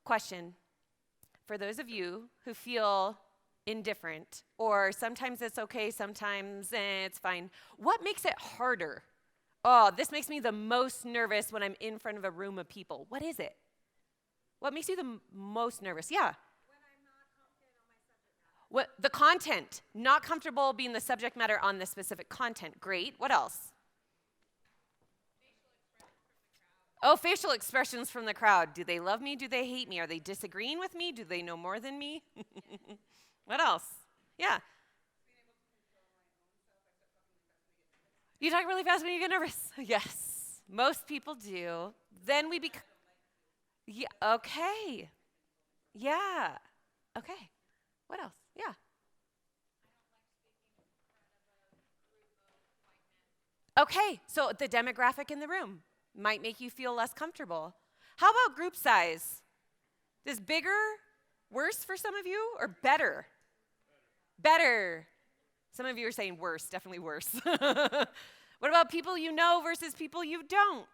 Question. For those of you who feel indifferent, or sometimes it's okay, sometimes it's fine, what makes it harder? Oh, this makes me the most nervous when I'm in front of a room of people. What is it? What makes you the most nervous? Yeah. When I'm not confident on my subject matter. What, the content. Not comfortable being the subject matter on the specific content. Great. What else? Facial expressions from the crowd. Do they love me? Do they hate me? Are they disagreeing with me? Do they know more than me? What else? Yeah. You talk really fast when you get nervous. Yes. Most people do. Then we become. Yeah. Okay. Yeah. Okay. What else? Yeah. Okay. So the demographic in the room might make you feel less comfortable. How about group size? Is bigger worse for some of you or better? Better. Some of you are saying worse, definitely worse. What about people you know versus people you don't?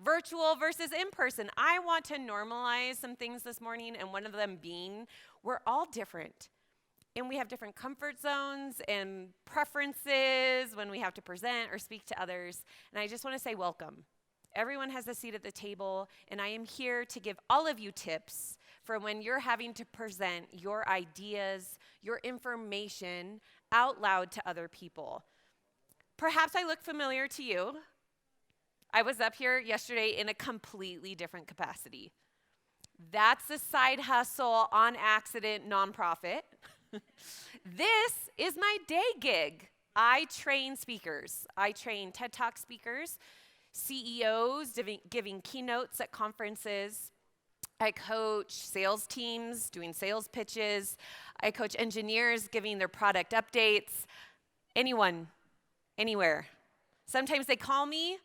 Virtual versus in person. I want to normalize some things this morning, and one of them being we're all different. And we have different comfort zones and preferences when we have to present or speak to others. And I just want to say welcome. Everyone has a seat at the table, and I am here to give all of you tips for when you're having to present your ideas, your information out loud to other people. Perhaps I look familiar to you. I was up here yesterday in a completely different capacity. That's a side hustle, on accident, nonprofit. This is my day gig. I train speakers. I train TED Talk speakers, CEOs giving keynotes at conferences. I coach sales teams doing sales pitches. I coach engineers giving their product updates. Anyone, anywhere. Sometimes they call me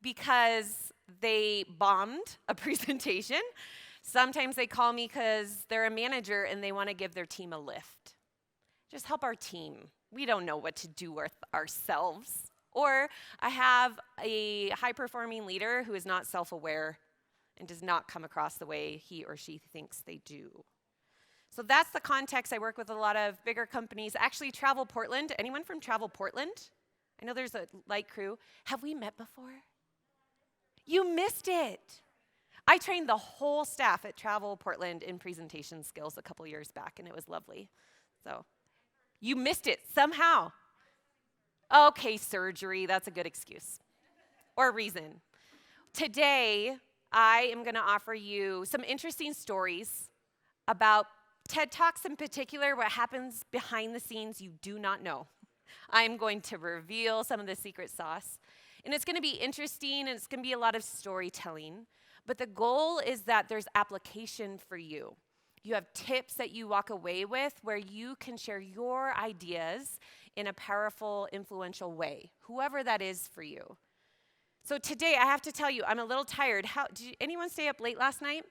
because they bombed a presentation. Sometimes they call me because they're a manager and they want to give their team a lift. Just help our team. We don't know what to do with ourselves. Or I have a high-performing leader who is not self-aware and does not come across the way he or she thinks they do. So that's the context. I work with a lot of bigger companies. Actually, Travel Portland. Anyone from Travel Portland? I know there's a light crew. Have we met before? You missed it. I trained the whole staff at Travel Portland in presentation skills a couple years back, and it was lovely. So you missed it somehow. Okay, surgery, that's a good excuse or reason. Today, I am going to offer you some interesting stories about TED Talks in particular, what happens behind the scenes you do not know. I'm going to reveal some of the secret sauce. And it's going to be interesting, and it's going to be a lot of storytelling. But the goal is that there's application for you. You have tips that you walk away with where you can share your ideas in a powerful, influential way, whoever that is for you. So today, I have to tell you, I'm a little tired. Did anyone stay up late last night?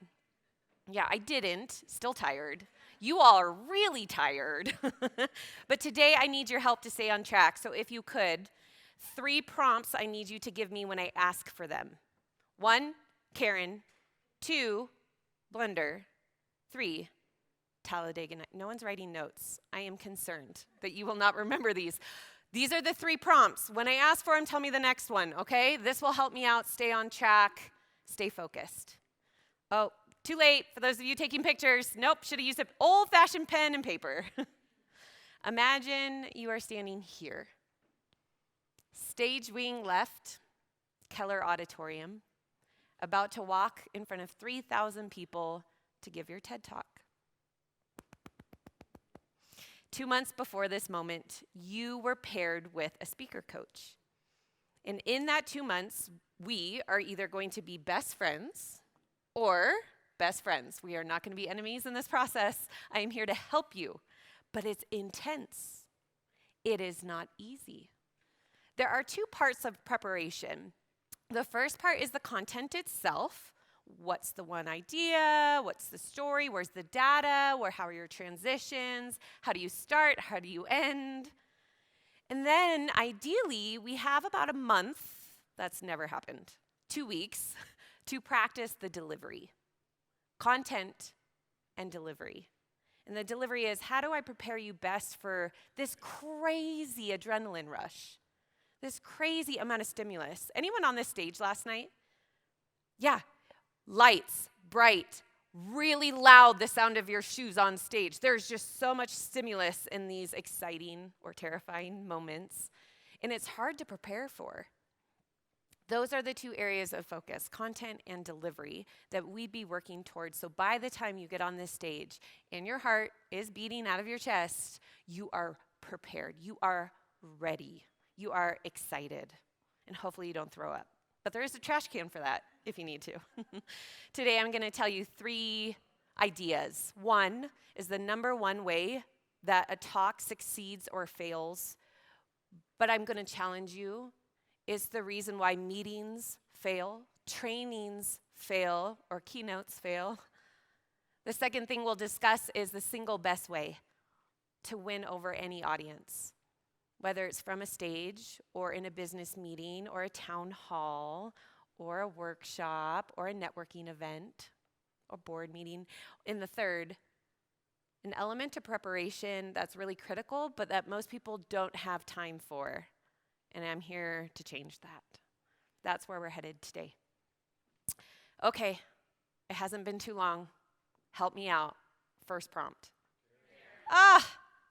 Yeah, I didn't. Still tired. You all are really tired. But today, I need your help to stay on track. So if you could, 3 prompts I need you to give me when I ask for them. 1, Karen. 2, Blender. 3, Talladega Nights. No one's writing notes. I am concerned that you will not remember these. These are the 3 prompts. When I ask for them, tell me the next one, okay? This will help me out. Stay on track. Stay focused. Oh, too late for those of you taking pictures. Nope, should have used an old-fashioned pen and paper. Imagine you are standing here. Stage wing left, Keller Auditorium, about to walk in front of 3,000 people to give your TED Talk. 2 months before this moment, you were paired with a speaker coach. And in that 2 months, we are either going to be best friends or best friends. We are not going to be enemies in this process. I am here to help you. But it's intense. It is not easy. There are 2 parts of preparation. The first part is the content itself. What's the one idea? What's the story? Where's the data? How are your transitions? How do you start? How do you end? And then ideally, we have about a month, that's never happened, 2 weeks, to practice the delivery. content and delivery. And the delivery is, how do I prepare you best for this crazy adrenaline rush? This crazy amount of stimulus. Anyone on this stage last night? Yeah. Lights, bright, really loud, the sound of your shoes on stage. There's just so much stimulus in these exciting or terrifying moments, and it's hard to prepare for. Those are the two areas of focus, content and delivery, that we'd be working towards. So by the time you get on this stage and your heart is beating out of your chest, you are prepared. You are ready. You are excited. And hopefully you don't throw up. But there is a trash can for that if you need to. Today I'm going to tell you 3 ideas. One is the number one way that a talk succeeds or fails. But I'm going to challenge you. It's the reason why meetings fail, trainings fail, or keynotes fail. The second thing we'll discuss is the single best way to win over any audience, whether it's from a stage or in a business meeting or a town hall or a workshop or a networking event or board meeting. And the third, an element of preparation that's really critical, but that most people don't have time for. And I'm here to change that. That's where we're headed today. Okay, it hasn't been too long. Help me out. First prompt.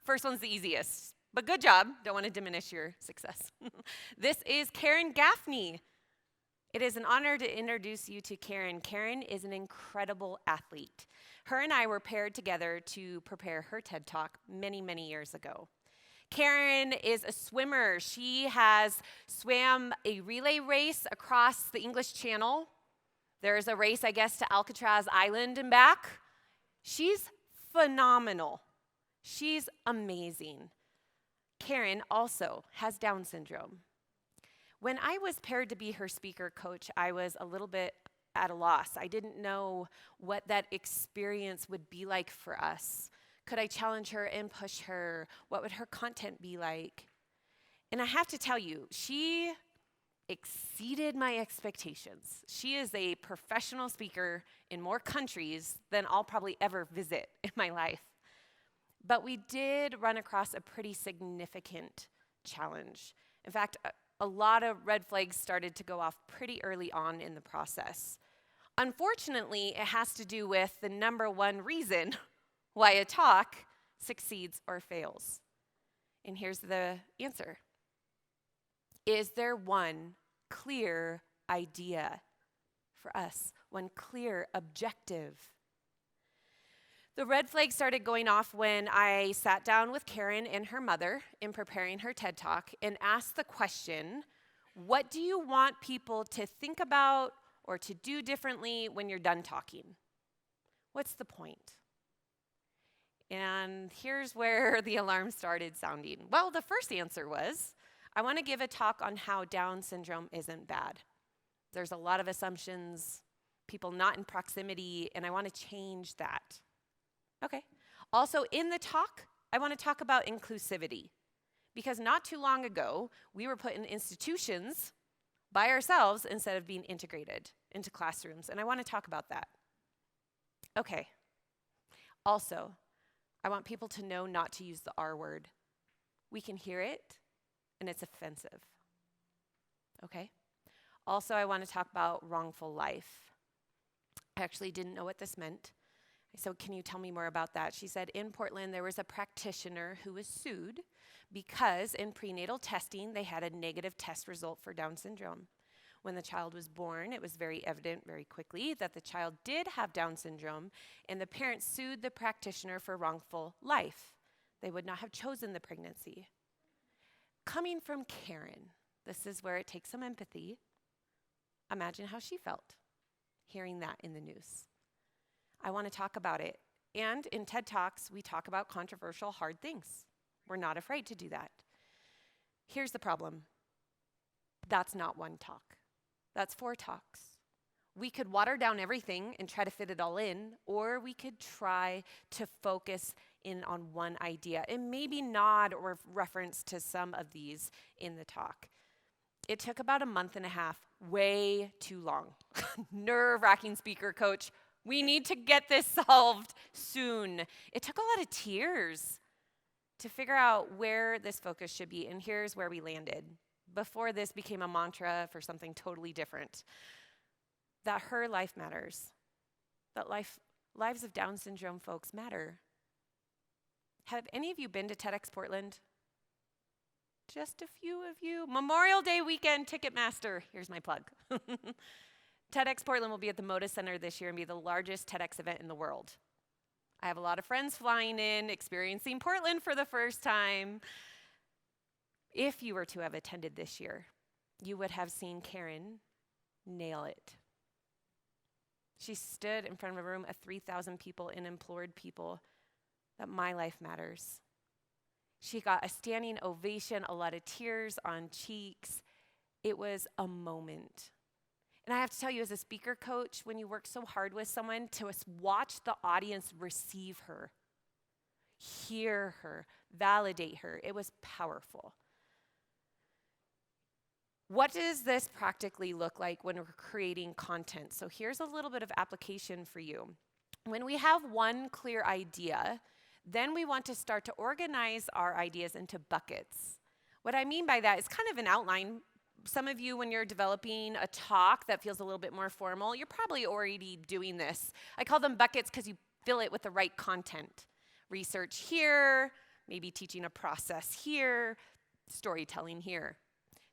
First one's the easiest, but good job. Don't want to diminish your success. This is Karen Gaffney. It is an honor to introduce you to Karen. Karen is an incredible athlete. Her and I were paired together to prepare her TED Talk many, many years ago. Karen is a swimmer. She has swam a relay race across the English Channel. There's a race, I guess, to Alcatraz Island and back. She's phenomenal. She's amazing. Karen also has Down syndrome. When I was paired to be her speaker coach, I was a little bit at a loss. I didn't know what that experience would be like for us. Could I challenge her and push her? What would her content be like? And I have to tell you, she exceeded my expectations. She is a professional speaker in more countries than I'll probably ever visit in my life. But we did run across a pretty significant challenge. In fact, a lot of red flags started to go off pretty early on in the process. Unfortunately, it has to do with the number one reason why a talk succeeds or fails. And here's the answer. Is there one clear idea for us? One clear objective? The red flag started going off when I sat down with Karen and her mother in preparing her TED Talk and asked the question, what do you want people to think about or to do differently when you're done talking? What's the point? And here's where the alarm started sounding. Well, the first answer was, I want to give a talk on how Down syndrome isn't bad. There's a lot of assumptions, people not in proximity, and I want to change that. Okay. Also, in the talk, I want to talk about inclusivity. Because not too long ago, we were put in institutions by ourselves instead of being integrated into classrooms. And I want to talk about that. Okay. Also, I want people to know not to use the R word. We can hear it, and it's offensive. Okay? Also, I want to talk about wrongful life. I actually didn't know what this meant. So can you tell me more about that? She said in Portland, there was a practitioner who was sued because in prenatal testing, they had a negative test result for Down syndrome. When the child was born, it was very evident very quickly that the child did have Down syndrome, and the parents sued the practitioner for wrongful life. They would not have chosen the pregnancy. Coming from Karen, this is where it takes some empathy. Imagine how she felt hearing that in the news. I want to talk about it. And in TED Talks, we talk about controversial, hard things. We're not afraid to do that. Here's the problem. That's not one talk. That's 4 talks. We could water down everything and try to fit it all in, or we could try to focus in on one idea and maybe nod or reference to some of these in the talk. It took about a month and a half, way too long. Nerve-wracking speaker coach, We need to get this solved soon. It took a lot of tears to figure out where this focus should be, and here's where we landed. Before this became a mantra for something totally different, that her life matters, that lives of Down syndrome folks matter. Have any of you been to TEDx Portland? Just a few of you. Memorial Day weekend, Ticketmaster. Here's my plug. TEDx Portland will be at the Moda Center this year and be the largest TEDx event in the world. I have a lot of friends flying in, experiencing Portland for the first time. If you were to have attended this year, you would have seen Karen nail it. She stood in front of a room of 3,000 people and implored people that my life matters. She got a standing ovation, a lot of tears on cheeks. It was a moment. And I have to tell you, as a speaker coach, when you work so hard with someone, to watch the audience receive her, hear her, validate her, it was powerful. What does this practically look like when we're creating content? So here's a little bit of application for you. When we have one clear idea, then we want to start to organize our ideas into buckets. What I mean by that is kind of an outline. Some of you, when you're developing a talk that feels a little bit more formal, you're probably already doing this. I call them buckets because you fill it with the right content. Research here, maybe teaching a process here, storytelling here.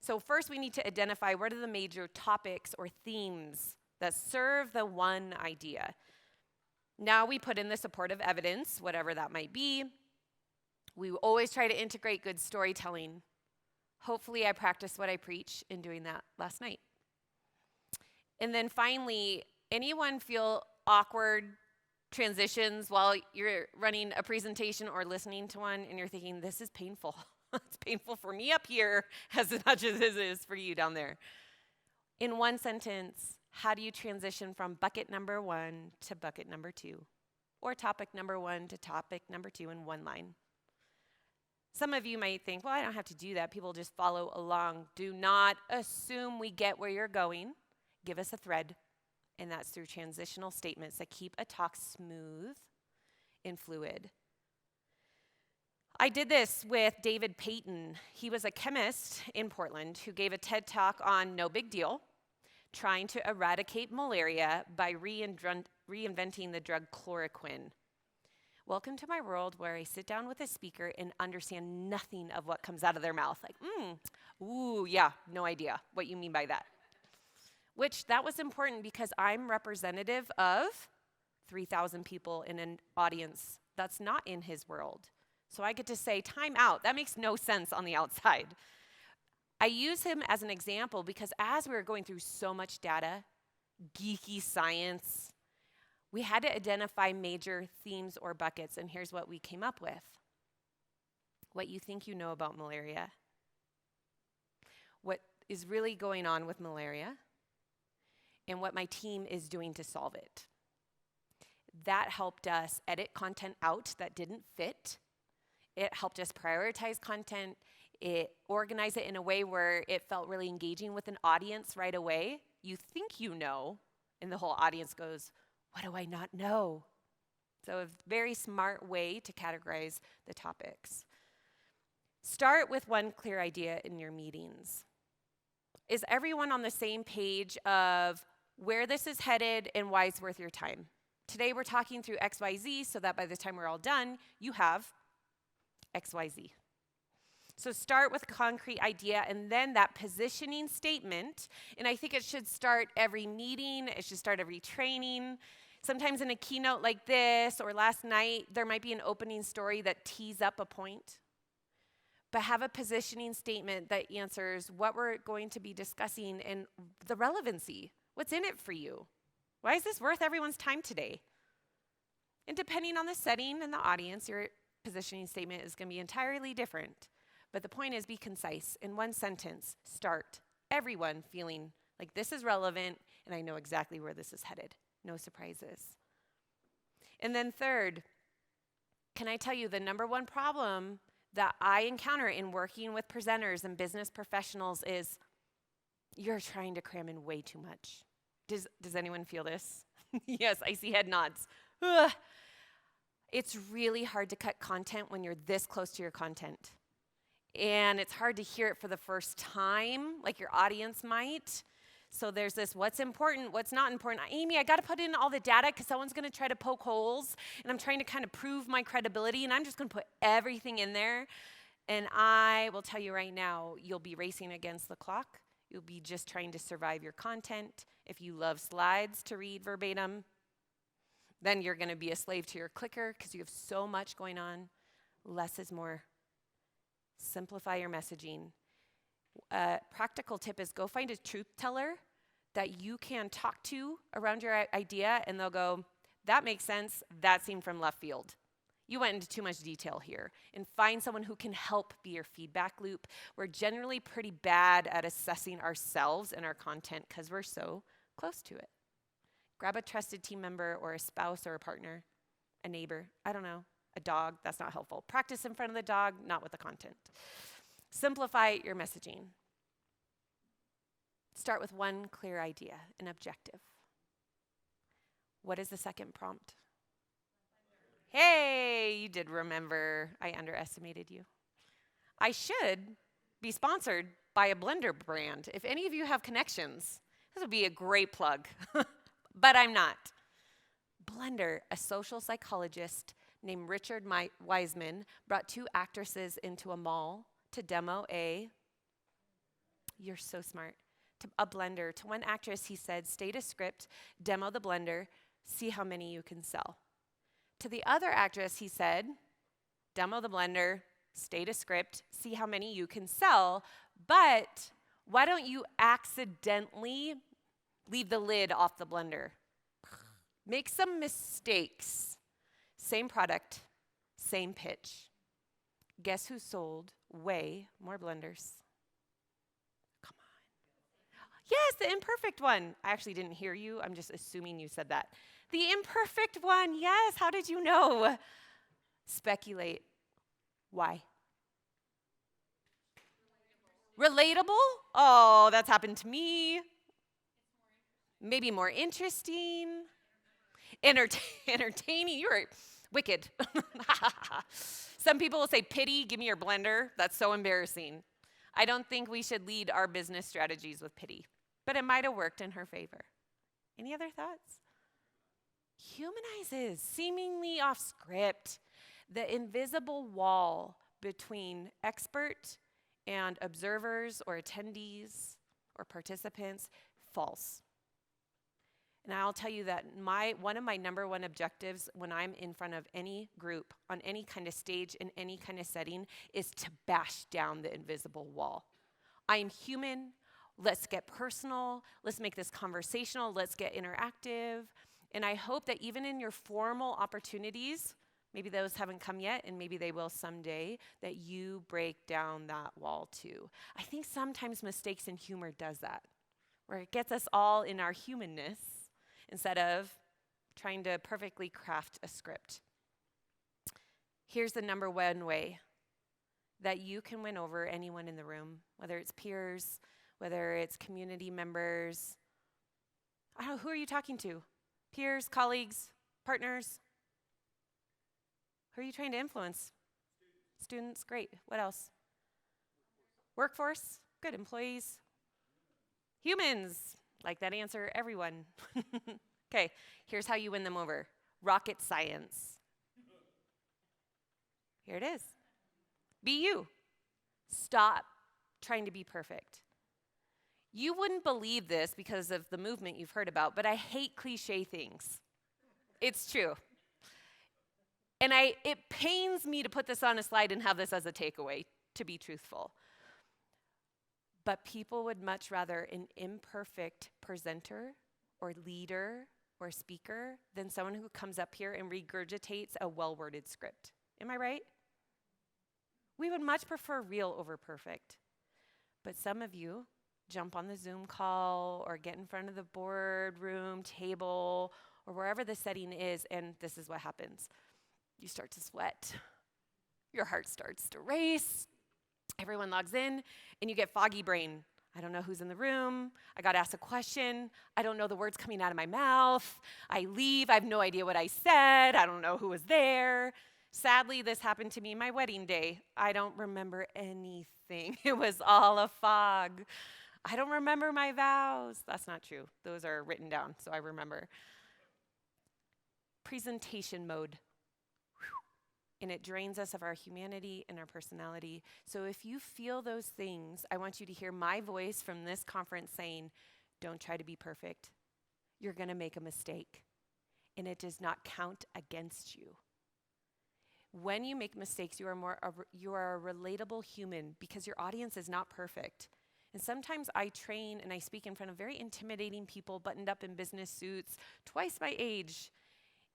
So first we need to identify what are the major topics or themes that serve the one idea. Now we put in the supportive evidence, whatever that might be. We always try to integrate good storytelling. Hopefully I practiced what I preach in doing that last night. And then finally, anyone feel awkward transitions while you're running a presentation or listening to one and you're thinking, this is painful. It's painful for me up here as much as it is for you down there. In one sentence, how do you transition from bucket number 1 to bucket number 2? Or topic number 1 to topic number 2 in one line? Some of you might think, well, I don't have to do that. People just follow along. Do not assume we get where you're going. Give us a thread, and that's through transitional statements that keep a talk smooth and fluid. I did this with David Payton. He was a chemist in Portland who gave a TED Talk on no big deal, trying to eradicate malaria by reinventing the drug chloroquine. Welcome to my world where I sit down with a speaker and understand nothing of what comes out of their mouth. Like, ooh, yeah, no idea what you mean by that. Which, that was important because I'm representative of 3,000 people in an audience that's not in his world. So I get to say, time out. That makes no sense on the outside. I use him as an example because as we were going through so much data, geeky science, we had to identify major themes or buckets, and here's what we came up with. What you think you know about malaria, what is really going on with malaria, and what my team is doing to solve it. That helped us edit content out that didn't fit. It helped us prioritize content. It organized it in a way where it felt really engaging with an audience right away. You think you know, and the whole audience goes, what do I not know? So a very smart way to categorize the topics. Start with one clear idea in your meetings. Is everyone on the same page of where this is headed and why it's worth your time? Today we're talking through XYZ so that by the time we're all done, you have XYZ. So start with a concrete idea and then that positioning statement. And I think it should start every meeting. It should start every training. Sometimes in a keynote like this or last night, there might be an opening story that tees up a point. But have a positioning statement that answers what we're going to be discussing and the relevancy. What's in it for you? Why is this worth everyone's time today? And depending on the setting and the audience, your positioning statement is going to be entirely different. But the point is, be concise. In one sentence, start. Everyone feeling like this is relevant and I know exactly where this is headed. No surprises. And then third, can I tell you the number one problem that I encounter in working with presenters and business professionals is you're trying to cram in way too much. Does anyone feel this? Yes, I see head nods. Ugh. It's really hard to cut content when you're this close to your content. And it's hard to hear it for the first time, like your audience might. So there's this what's important, what's not important. Amy, I got to put in all the data because someone's going to try to poke holes, and I'm trying to kind of prove my credibility, and I'm just going to put everything in there. And I will tell you right now, you'll be racing against the clock. You'll be just trying to survive your content. If you love slides to read verbatim, then you're going to be a slave to your clicker because you have so much going on. Less is more. Simplify your messaging. A practical tip is go find a truth teller that you can talk to around your idea, and they'll go, that makes sense. That seemed from left field. You went into too much detail here. And find someone who can help be your feedback loop. We're generally pretty bad at assessing ourselves and our content because we're so close to it. Grab a trusted team member or a spouse or a partner, a neighbor, I don't know, a dog. That's not helpful. Practice in front of the dog, not with the content. Simplify your messaging. Start with one clear idea, an objective. What is the second prompt? Hey, you did remember. I underestimated you. I should be sponsored by a blender brand. If any of you have connections, this would be a great plug. But I'm not. Blender, a social psychologist named Richard Wiseman, brought two actresses into a mall to demo you're so smart, a blender. To one actress, he said, state a script, demo the blender, see how many you can sell. To the other actress, he said, demo the blender, state a script, see how many you can sell, but why don't you accidentally leave the lid off the blender? Make some mistakes. Same product, same pitch. Guess who sold way more blenders? Come on. Yes, the imperfect one. I actually didn't hear you. I'm just assuming you said that. The imperfect one, yes. How did you know? Speculate. Why? Relatable? Oh, that's happened to me. Maybe more interesting. Entertaining. You're wicked. Some people will say, pity, give me your blender. That's so embarrassing. I don't think we should lead our business strategies with pity, but it might have worked in her favor. Any other thoughts? Humanizes, seemingly off script. The invisible wall between expert and observers or attendees or participants, false. And I'll tell you that one of my number one objectives when I'm in front of any group, on any kind of stage, in any kind of setting, is to bash down the invisible wall. I am human. Let's get personal. Let's make this conversational. Let's get interactive. And I hope that even in your formal opportunities, maybe those haven't come yet, and maybe they will someday, that you break down that wall too. I think sometimes mistakes in humor does that, where it gets us all in our humanness instead of trying to perfectly craft a script. Here's the number one way that you can win over anyone in the room, whether it's peers, whether it's community members. I don't know, who are you talking to? Peers, colleagues, partners? Who are you trying to influence? Students, great. What else? Workforce, good. Employees. Humans, like that answer, everyone. Okay, here's how you win them over. Rocket science. Here it is. Be you. Stop trying to be perfect. You wouldn't believe this because of the movement you've heard about, but I hate cliche things. It's true. And it pains me to put this on a slide and have this as a takeaway, to be truthful. But people would much rather an imperfect presenter or leader or speaker than someone who comes up here and regurgitates a well-worded script. Am I right? We would much prefer real over perfect. But some of you jump on the Zoom call or get in front of the boardroom table or wherever the setting is, and this is what happens. You start to sweat. Your heart starts to race. Everyone logs in, and you get foggy brain. I don't know who's in the room. I got asked a question. I don't know the words coming out of my mouth. I leave. I have no idea what I said. I don't know who was there. Sadly, this happened to me my wedding day. I don't remember anything. It was all a fog. I don't remember my vows. That's not true. Those are written down, so I remember. Presentation mode. And it drains us of our humanity and our personality. So if you feel those things, I want you to hear my voice from this conference saying, don't try to be perfect. You're going to make a mistake, and it does not count against you. When you make mistakes, you are a relatable human because your audience is not perfect. And sometimes I train and I speak in front of very intimidating people buttoned up in business suits, twice my age.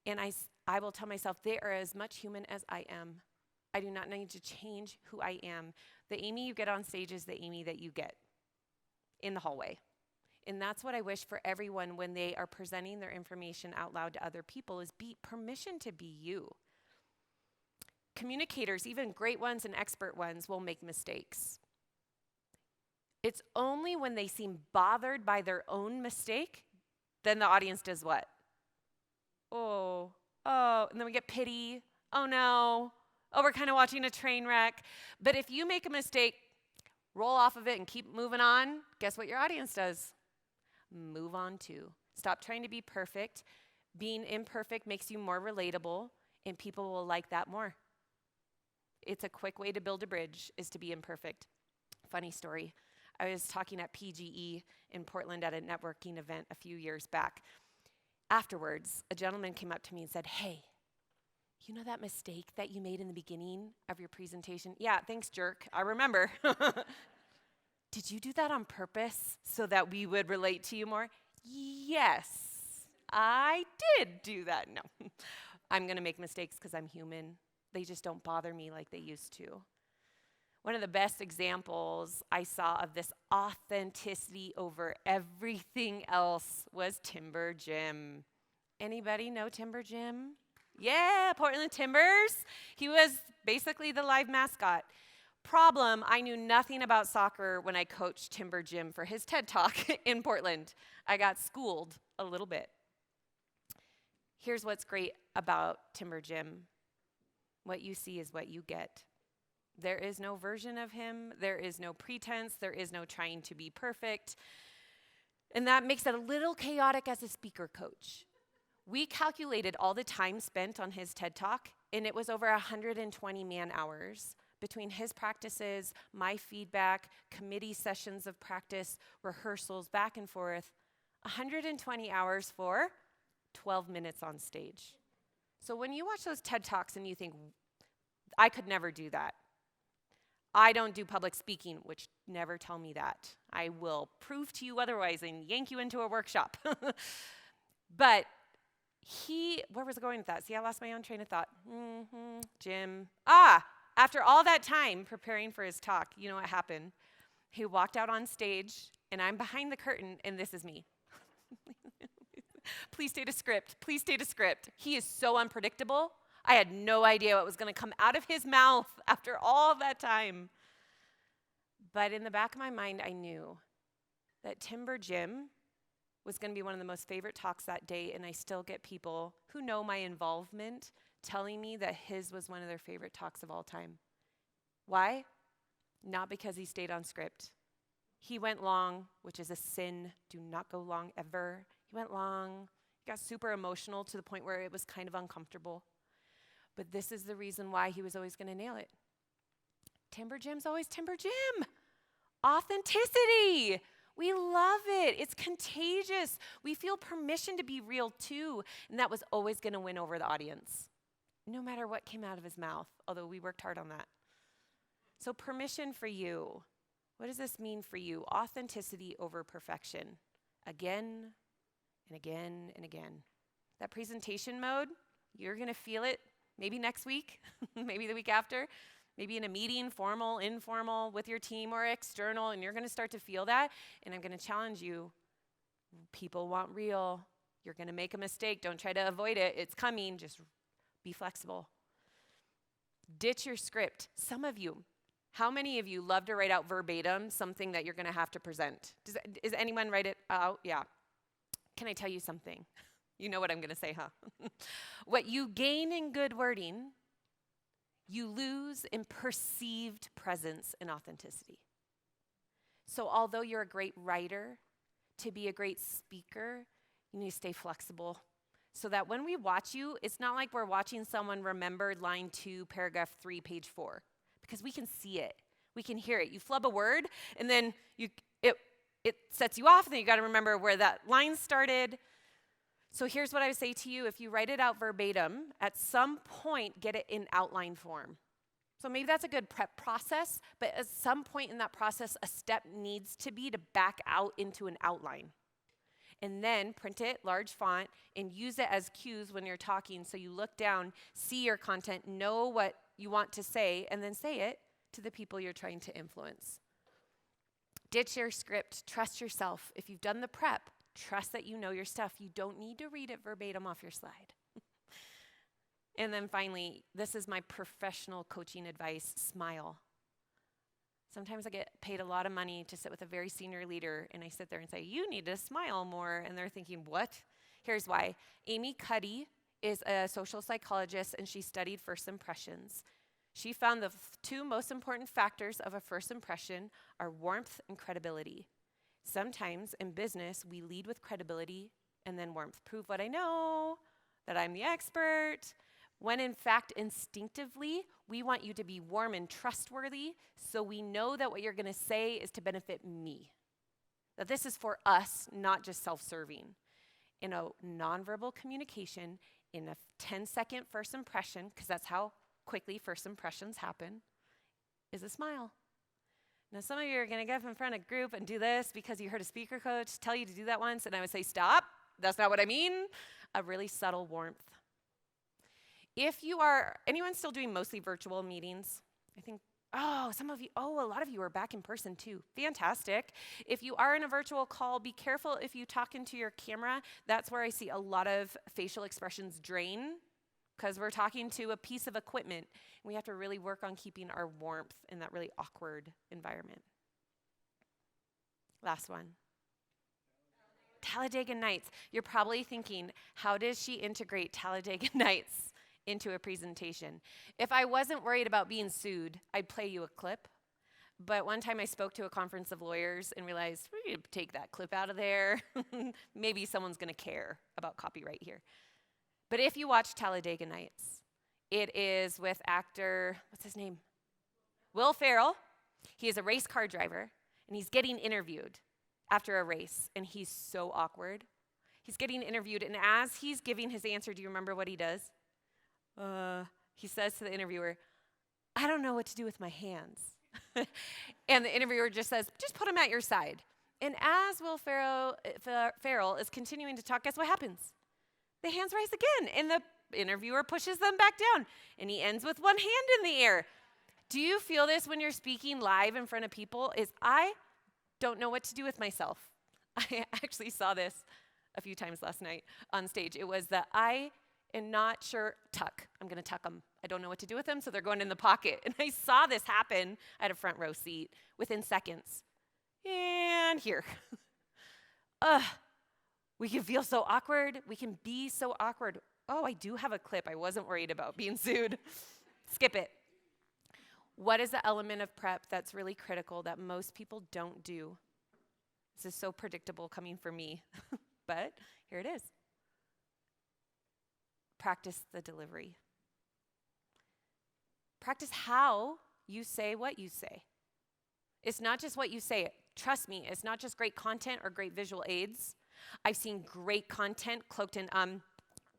And I will tell myself, they are as much human as I am. I do not need to change who I am. The Amy you get on stage is the Amy that you get in the hallway. And that's what I wish for everyone when they are presenting their information out loud to other people is permission to be you. Communicators, even great ones and expert ones, will make mistakes. It's only when they seem bothered by their own mistake, then the audience does what? Oh, and then we get pity. Oh no. Oh, we're kind of watching a train wreck. But if you make a mistake, roll off of it and keep moving on, guess what your audience does? Move on too. Stop trying to be perfect. Being imperfect makes you more relatable, and people will like that more. It's a quick way to build a bridge is to be imperfect. Funny story. I was talking at PGE in Portland at a networking event a few years back. Afterwards, a gentleman came up to me and said, hey, you know that mistake that you made in the beginning of your presentation? Yeah, thanks, jerk. I remember. Did you do that on purpose so that we would relate to you more? Yes, I did do that. No, I'm going to make mistakes because I'm human. They just don't bother me like they used to. One of the best examples I saw of this authenticity over everything else was Timber Jim. Anybody know Timber Jim? Yeah, Portland Timbers. He was basically the live mascot. Problem, I knew nothing about soccer when I coached Timber Jim for his TED Talk in Portland. I got schooled a little bit. Here's what's great about Timber Jim. What you see is what you get. There is no version of him. There is no pretense. There is no trying to be perfect. And that makes it a little chaotic as a speaker coach. We calculated all the time spent on his TED Talk, and it was over 120 man-hours between his practices, my feedback, committee sessions of practice, rehearsals, back and forth. 120 hours for 12 minutes on stage. So when you watch those TED Talks and you think, I could never do that. I don't do public speaking, which never tell me that. I will prove to you otherwise and yank you into a workshop. But where was I going with that? See, I lost my own train of thought. Jim. After all that time preparing for his talk, you know what happened? He walked out on stage, and I'm behind the curtain, and this is me. Please state a script. Please state a script. He is so unpredictable. I had no idea what was going to come out of his mouth after all that time. But in the back of my mind, I knew that Timber Jim was going to be one of the most favorite talks that day, and I still get people who know my involvement telling me that his was one of their favorite talks of all time. Why? Not because he stayed on script. He went long, which is a sin. Do not go long ever. He went long. He got super emotional to the point where it was kind of uncomfortable. But this is the reason why he was always going to nail it. Timber Jim's always Timber Jim. Authenticity. We love it. It's contagious. We feel permission to be real too. And that was always going to win over the audience, no matter what came out of his mouth, although we worked hard on that. So permission for you. What does this mean for you? Authenticity over perfection. Again and again and again. That presentation mode, you're going to feel it. Maybe next week, maybe the week after, maybe in a meeting, formal, informal, with your team or external, and you're going to start to feel that, and I'm going to challenge you. People want real. You're going to make a mistake. Don't try to avoid it. It's coming. Just be flexible. Ditch your script. Some of you How many of you love to write out verbatim something that you're going to have to present? Does anyone write it out? Yeah. Can I tell you something? You know what I'm going to say, huh? What you gain in good wording, you lose in perceived presence and authenticity. So although you're a great writer, to be a great speaker, you need to stay flexible so that when we watch you, it's not like we're watching someone remember line 2, paragraph 3, page 4, because we can see it. We can hear it. You flub a word, and then it sets you off, and then you got to remember where that line started. So here's what I would say to you. If you write it out verbatim, at some point, get it in outline form. So maybe that's a good prep process, but at some point in that process, a step needs to be to back out into an outline. And then print it, large font, and use it as cues when you're talking. So you look down, see your content, know what you want to say, and then say it to the people you're trying to influence. Ditch your script. Trust yourself. If you've done the prep, trust that you know your stuff. You don't need to read it verbatim off your slide. And then finally, this is my professional coaching advice, smile. Sometimes I get paid a lot of money to sit with a very senior leader, and I sit there and say, you need to smile more. And they're thinking, what? Here's why. Amy Cuddy is a social psychologist, and she studied first impressions. She found the 2 most important factors of a first impression are warmth and credibility. Sometimes in business, we lead with credibility and then warmth. Prove what I know, that I'm the expert. When in fact, instinctively, we want you to be warm and trustworthy so we know that what you're going to say is to benefit me. That this is for us, not just self-serving. In a nonverbal communication, in a 10-second first impression, because that's how quickly first impressions happen, is a smile. Now, some of you are going to get up in front of a group and do this because you heard a speaker coach tell you to do that once, and I would say, stop. That's not what I mean. A really subtle warmth. If you are, anyone still doing mostly virtual meetings? I think, a lot of you are back in person too. Fantastic. If you are in a virtual call, be careful if you talk into your camera. That's where I see a lot of facial expressions drain because we're talking to a piece of equipment. We have to really work on keeping our warmth in that really awkward environment. Last one. Talladega Nights. You're probably thinking, how does she integrate Talladega Nights into a presentation? If I wasn't worried about being sued, I'd play you a clip. But one time I spoke to a conference of lawyers and realized we need to take that clip out of there. Maybe someone's going to care about copyright here. But if you watch Talladega Nights, it is with actor, what's his name? Will Ferrell. He is a race car driver, and he's getting interviewed after a race, and he's so awkward. He's getting interviewed, and as he's giving his answer, do you remember what he does? He says to the interviewer, I don't know what to do with my hands. And the interviewer just says, just put them at your side. And as Will Ferrell is continuing to talk, guess what happens? The hands rise again, and the interviewer pushes them back down, and he ends with one hand in the air. Do you feel this when you're speaking live in front of people? I don't know what to do with myself. I actually saw this a few times last night on stage. It was the I am not sure, tuck. I'm going to tuck them. I don't know what to do with them, so they're going in the pocket. And I saw this happen. I had a front row seat within seconds. And here. We can feel so awkward. We can be so awkward. Oh, I do have a clip. I wasn't worried about being sued. Skip it. What is the element of prep that's really critical that most people don't do? This is so predictable coming from me, but here it is. Practice the delivery. Practice how you say what you say. It's not just what you say. Trust me, it's not just great content or great visual aids. I've seen great content cloaked in kind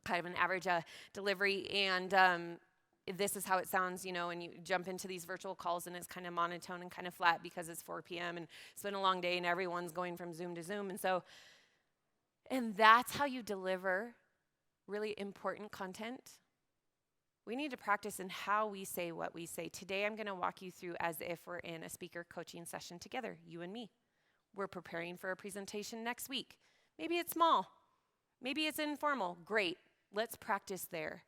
of an average delivery, and this is how it sounds, and you jump into these virtual calls, and it's kind of monotone and kind of flat because it's 4 p.m., and it's been a long day, and everyone's going from Zoom to Zoom, and that's how you deliver really important content. We need to practice in how we say what we say. Today, I'm going to walk you through as if we're in a speaker coaching session together, you and me. We're preparing for a presentation next week. Maybe it's small. Maybe it's informal. Great. Let's practice there.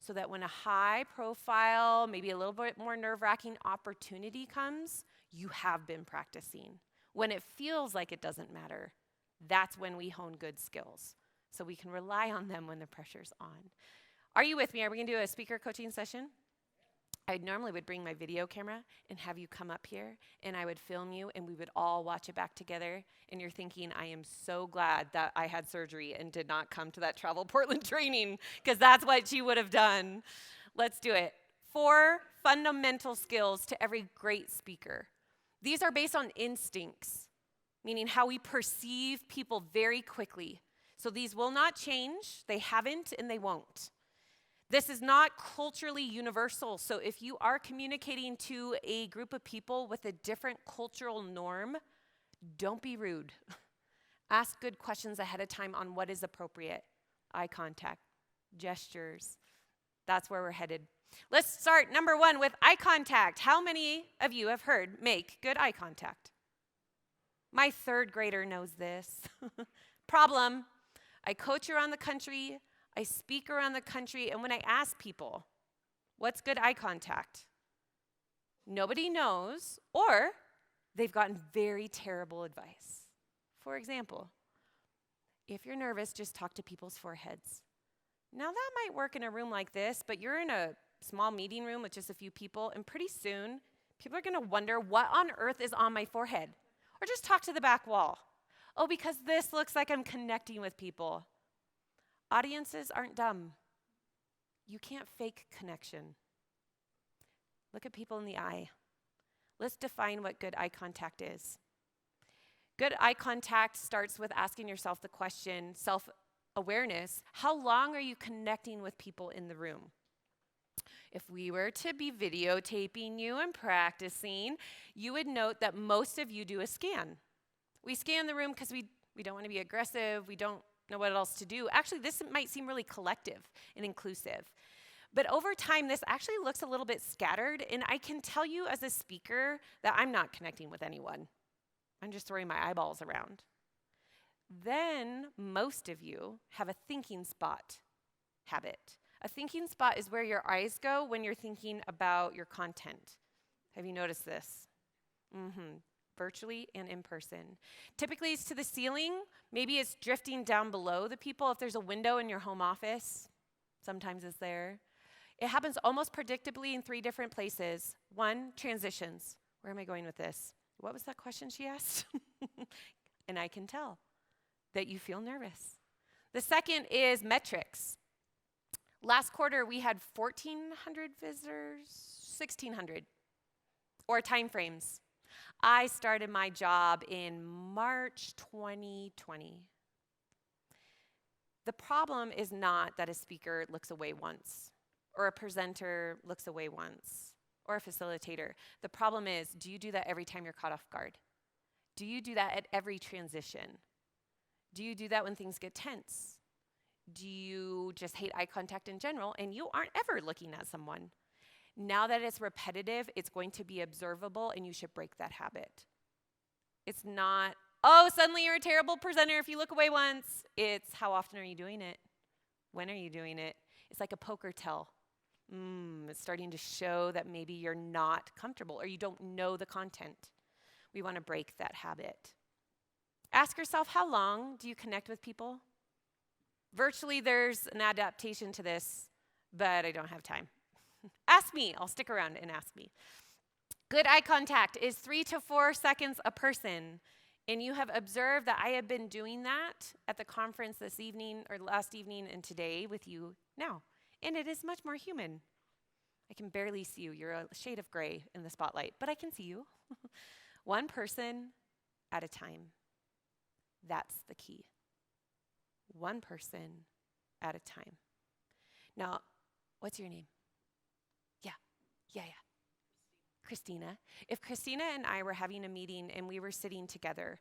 so that when a high profile, maybe a little bit more nerve-wracking opportunity comes, you have been practicing. When it feels like it doesn't matter, that's when we hone good skills. So we can rely on them when the pressure's on. Are you with me? Are we gonna do a speaker coaching session? I normally would bring my video camera and have you come up here and I would film you and we would all watch it back together. And you're thinking, I am so glad that I had surgery and did not come to that Travel Portland training, because that's what she would have done. Let's do it. 4 fundamental skills to every great speaker. These are based on instincts, meaning how we perceive people very quickly. So these will not change. They haven't and they won't. This is not culturally universal. So if you are communicating to a group of people with a different cultural norm, don't be rude. Ask good questions ahead of time on what is appropriate. Eye contact, gestures. That's where we're headed. Let's start, number 1, with eye contact. How many of you have heard make good eye contact? My 3rd grader knows this. Problem, I coach around the country, I speak around the country, and when I ask people, what's good eye contact? Nobody knows, or they've gotten very terrible advice. For example, if you're nervous, just talk to people's foreheads. Now that might work in a room like this, but you're in a small meeting room with just a few people, and pretty soon, people are gonna wonder what on earth is on my forehead. Or just talk to the back wall. Oh, because this looks like I'm connecting with people. Audiences aren't dumb. You can't fake connection. Look at people in the eye. Let's define what good eye contact is. Good eye contact starts with asking yourself the question, self-awareness, how long are you connecting with people in the room? If we were to be videotaping you and practicing, you would note that most of you do a scan. We scan the room because we don't want to be aggressive, we don't know what else to do. Actually, this might seem really collective and inclusive. But over time, this actually looks a little bit scattered, and I can tell you as a speaker that I'm not connecting with anyone. I'm just throwing my eyeballs around. Then most of you have a thinking spot habit. A thinking spot is where your eyes go when you're thinking about your content. Have you noticed this? Virtually and in person. Typically it's to the ceiling. Maybe it's drifting down below the people. If there's a window in your home office, sometimes it's there. It happens almost predictably in 3 different places. 1, transitions. Where am I going with this? What was that question she asked? And I can tell that you feel nervous. The second is metrics. Last quarter, we had 1,400 visitors, 1,600, or time frames. I started my job in March 2020. The problem is not that a speaker looks away once, or a presenter looks away once, or a facilitator. The problem is, do you do that every time you're caught off guard? Do you do that at every transition? Do you do that when things get tense? Do you just hate eye contact in general and you aren't ever looking at someone? Now that it's repetitive, it's going to be observable and you should break that habit. It's not, oh, suddenly you're a terrible presenter if you look away once. It's how often are you doing it? When are you doing it? It's like a poker tell. It's starting to show that maybe you're not comfortable or you don't know the content. We want to break that habit. Ask yourself, how long do you connect with people? Virtually, there's an adaptation to this, but I don't have time. Ask me. I'll stick around and ask me. Good eye contact is 3 to 4 seconds a person. And you have observed that I have been doing that at the conference this evening or last evening and today with you now. And it is much more human. I can barely see you. You're a shade of gray in the spotlight, but I can see you. 1 person at a time. That's the key. 1 person at a time. Now, what's your name? Yeah. Christina. If Christina and I were having a meeting and we were sitting together,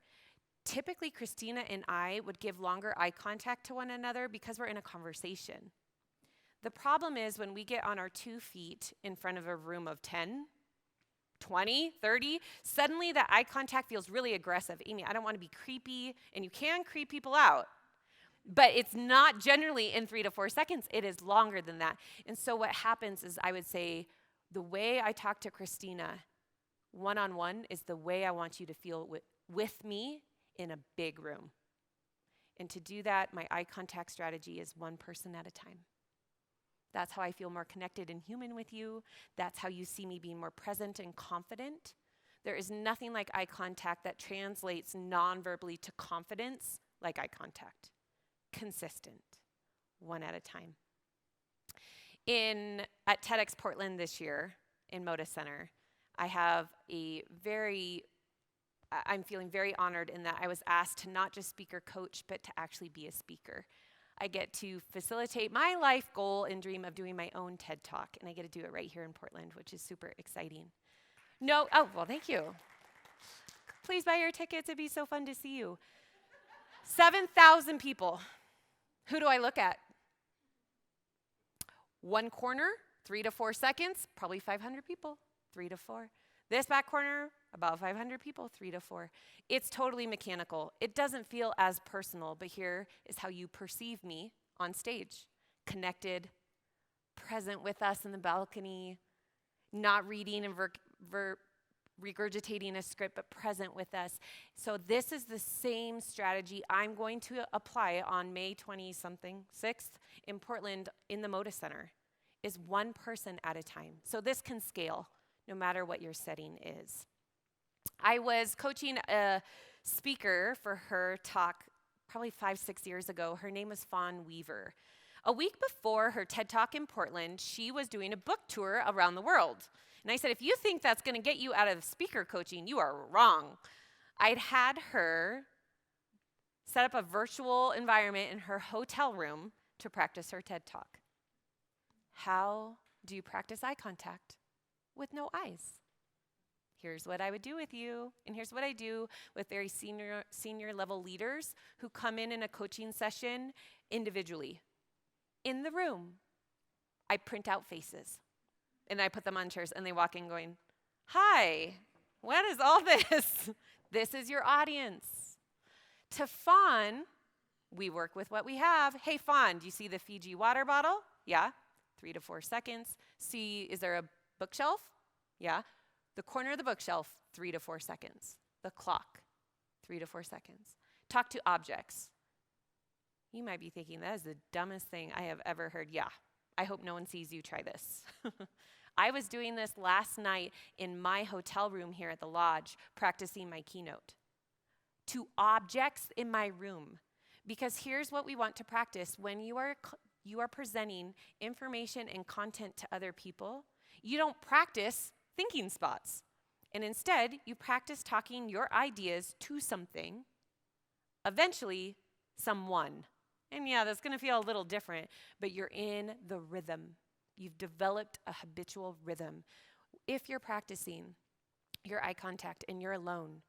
typically Christina and I would give longer eye contact to one another because we're in a conversation. The problem is when we get on our 2 feet in front of a room of 10, 20, 30, suddenly that eye contact feels really aggressive. Amy, I don't want to be creepy, and you can creep people out. But it's not generally in 3 to 4 seconds. It is longer than that. And so what happens is I would say the way I talk to Christina one-on-one is the way I want you to feel with me in a big room. And to do that, my eye contact strategy is one person at a time. That's how I feel more connected and human with you. That's how you see me being more present and confident. There is nothing like eye contact that translates non-verbally to confidence like eye contact. Consistent, one at a time. At TEDx Portland this year in Moda Center, I'm feeling very honored in that I was asked to not just speaker coach, but to actually be a speaker. I get to facilitate my life goal and dream of doing my own TED Talk, and I get to do it right here in Portland, which is super exciting. Thank you. Please buy your tickets. It'd be so fun to see you. 7,000 people. Who do I look at? One corner, 3 to 4 seconds, probably 500 people, 3 to 4. This back corner, about 500 people, 3 to 4. It's totally mechanical. It doesn't feel as personal, but here is how you perceive me on stage. Connected, present with us in the balcony, not reading and regurgitating a script, but present with us. So this is the same strategy I'm going to apply on May 20-something, 6th in Portland in the Moda Center, is one person at a time. So this can scale no matter what your setting is. I was coaching a speaker for her talk probably 5-6 years ago. Her name was Fawn Weaver. A week before her TED Talk in Portland, she was doing a book tour around the world. And I said, if you think that's going to get you out of speaker coaching, you are wrong. I'd had her set up a virtual environment in her hotel room to practice her TED Talk. How do you practice eye contact with no eyes? Here's what I would do with you, and here's what I do with very senior level leaders who come in a coaching session individually. In the room, I print out faces. And I put them on chairs, and they walk in going, hi, what is all this? This is your audience. To Fawn, we work with what we have. Hey, Fawn, do you see the Fiji water bottle? Yeah, 3 to 4 seconds. See, is there a bookshelf? Yeah. The corner of the bookshelf, 3 to 4 seconds. The clock, 3 to 4 seconds. Talk to objects. You might be thinking, that is the dumbest thing I have ever heard. Yeah, I hope no one sees you try this. I was doing this last night in my hotel room here at the lodge, practicing my keynote. To objects in my room. Because here's what we want to practice. When you are presenting information and content to other people, you don't practice thinking spots. And instead, you practice talking your ideas to something, eventually someone. And yeah, that's going to feel a little different, but you're in the rhythm. You've developed a habitual rhythm. If you're practicing your eye contact and you're alone,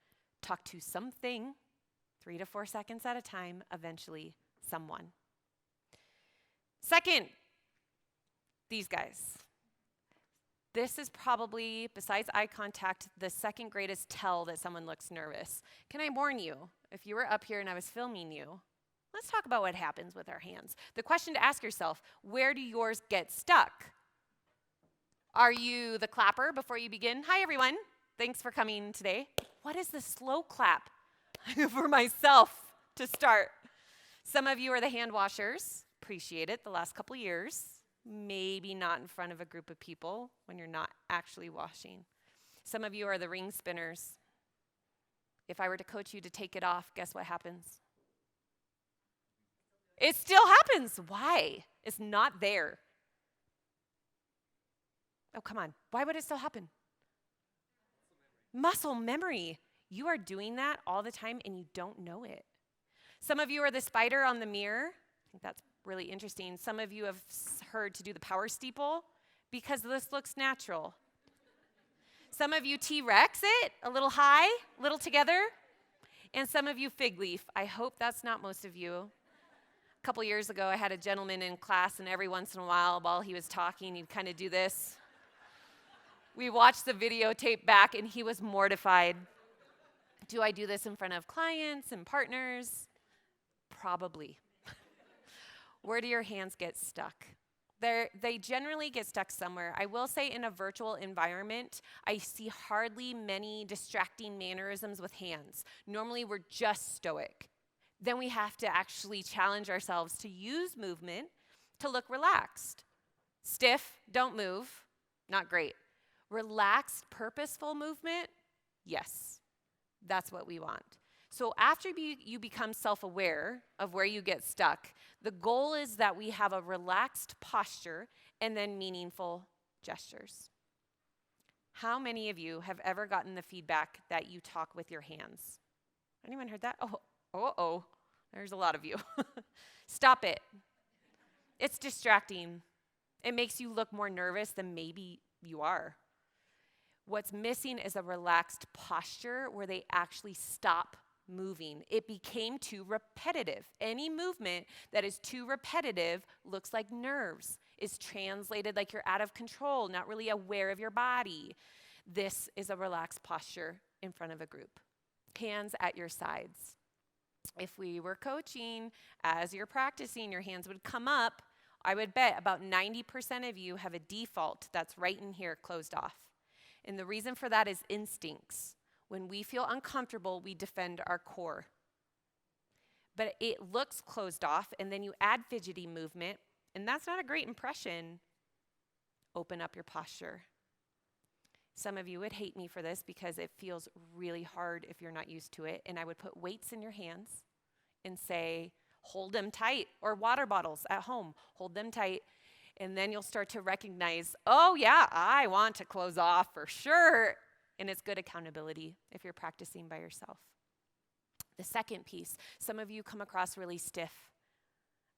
talk to something 3 to 4 seconds at a time, eventually someone. Second, these guys. This is probably, besides eye contact, the second greatest tell that someone looks nervous. Can I warn you, if you were up here and I was filming you, let's talk about what happens with our hands. The question to ask yourself, where do yours get stuck? Are you the clapper before you begin? Hi, everyone. Thanks for coming today. What is the slow clap for myself to start? Some of you are the hand washers. Appreciate it the last couple years. Maybe not in front of a group of people when you're not actually washing. Some of you are the ring spinners. If I were to coach you to take it off, guess what happens? It still happens. Why? It's not there. Oh, come on. Why would it still happen? Muscle memory. You are doing that all the time and you don't know it. Some of you are the spider on the mirror. I think that's really interesting. Some of you have heard to do the power steeple because this looks natural. Some of you T-Rex it, a little high, a little together. And some of you fig leaf. I hope that's not most of you. A couple years ago, I had a gentleman in class, and every once in a while he was talking, he'd kind of do this. We watched the videotape back, and he was mortified. Do I do this in front of clients and partners? Probably. Where do your hands get stuck? They generally get stuck somewhere. I will say in a virtual environment, I see hardly many distracting mannerisms with hands. Normally, we're just stoic. Then we have to actually challenge ourselves to use movement to look relaxed. Stiff, don't move, not great. Relaxed, purposeful movement, yes, that's what we want. So after you become self-aware of where you get stuck, the goal is that we have a relaxed posture and then meaningful gestures. How many of you have ever gotten the feedback that you talk with your hands? Anyone heard that? Oh, there's a lot of you. Stop it. It's distracting. It makes you look more nervous than maybe you are. What's missing is a relaxed posture where they actually stop moving. It became too repetitive. Any movement that is too repetitive looks like nerves, is translated like you're out of control, not really aware of your body. This is a relaxed posture in front of a group. Hands at your sides. If we were coaching, as you're practicing, your hands would come up. I would bet about 90% of you have a default that's right in here, closed off. And the reason for that is instincts. When we feel uncomfortable, we defend our core. But it looks closed off, and then you add fidgety movement, and that's not a great impression. Open up your posture. Some of you would hate me for this because it feels really hard if you're not used to it, and I would put weights in your hands and say, hold them tight, or water bottles at home, hold them tight, and then you'll start to recognize, oh yeah, I want to close off for sure. And it's good accountability if you're practicing by yourself. The second piece, some of you come across really stiff,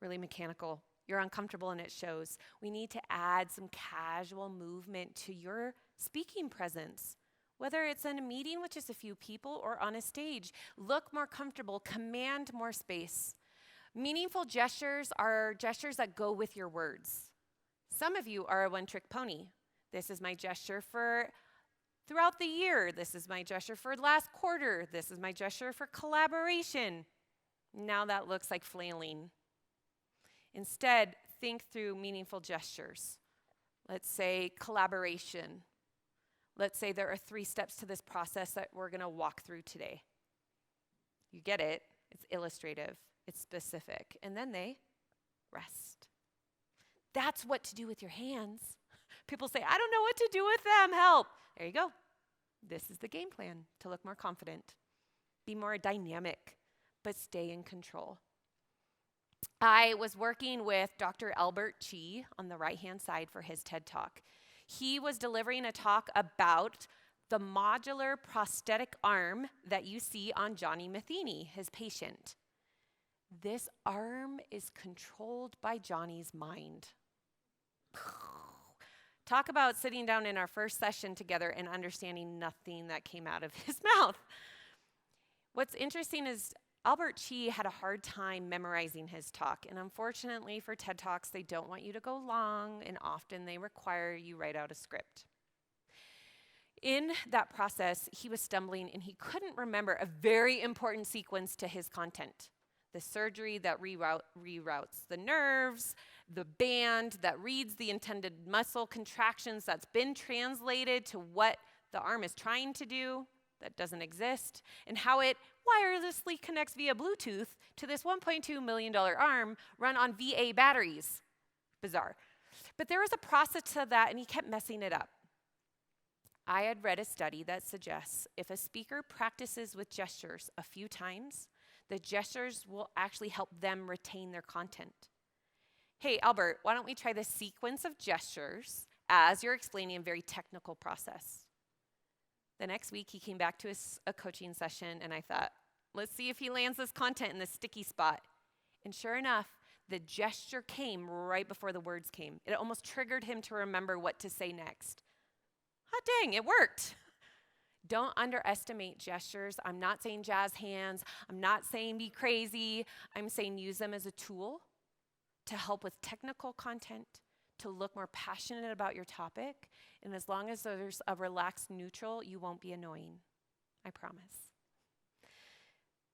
really mechanical. You're uncomfortable and it shows. We need to add some casual movement to your speaking presence. Whether it's in a meeting with just a few people or on a stage, look more comfortable, command more space. Meaningful gestures are gestures that go with your words. Some of you are a one-trick pony. This is my gesture for throughout the year. This is my gesture for last quarter. This is my gesture for collaboration. Now that looks like flailing. Instead, think through meaningful gestures. Let's say collaboration. Let's say there are 3 steps to this process that we're going to walk through today. You get it. It's illustrative. It's specific. And then they rest. That's what to do with your hands. People say, I don't know what to do with them. Help. There you go. This is the game plan to look more confident. Be more dynamic, but stay in control. I was working with Dr. Albert Chi on the right-hand side for his TED Talk. He was delivering a talk about the modular prosthetic arm that you see on Johnny Matheny, his patient. This arm is controlled by Johnny's mind. Talk about sitting down in our first session together and understanding nothing that came out of his mouth. What's interesting is Albert Chi had a hard time memorizing his talk, and unfortunately for TED Talks, they don't want you to go long, and often they require you write out a script. In that process, he was stumbling, and he couldn't remember a very important sequence to his content. The surgery that reroutes the nerves, the band that reads the intended muscle contractions that's been translated to what the arm is trying to do that doesn't exist, and how it wirelessly connects via Bluetooth to this $1.2 million arm run on VA batteries. Bizarre. But there was a process to that, and he kept messing it up. I had read a study that suggests if a speaker practices with gestures a few times, the gestures will actually help them retain their content. Hey, Albert, why don't we try this sequence of gestures as you're explaining a very technical process? The next week, he came back to a coaching session, and I thought, let's see if he lands this content in this sticky spot. And sure enough, the gesture came right before the words came. It almost triggered him to remember what to say next. Hot dang, it worked. Don't underestimate gestures. I'm not saying jazz hands. I'm not saying be crazy. I'm saying use them as a tool to help with technical content, to look more passionate about your topic. And as long as there's a relaxed neutral, you won't be annoying. I promise.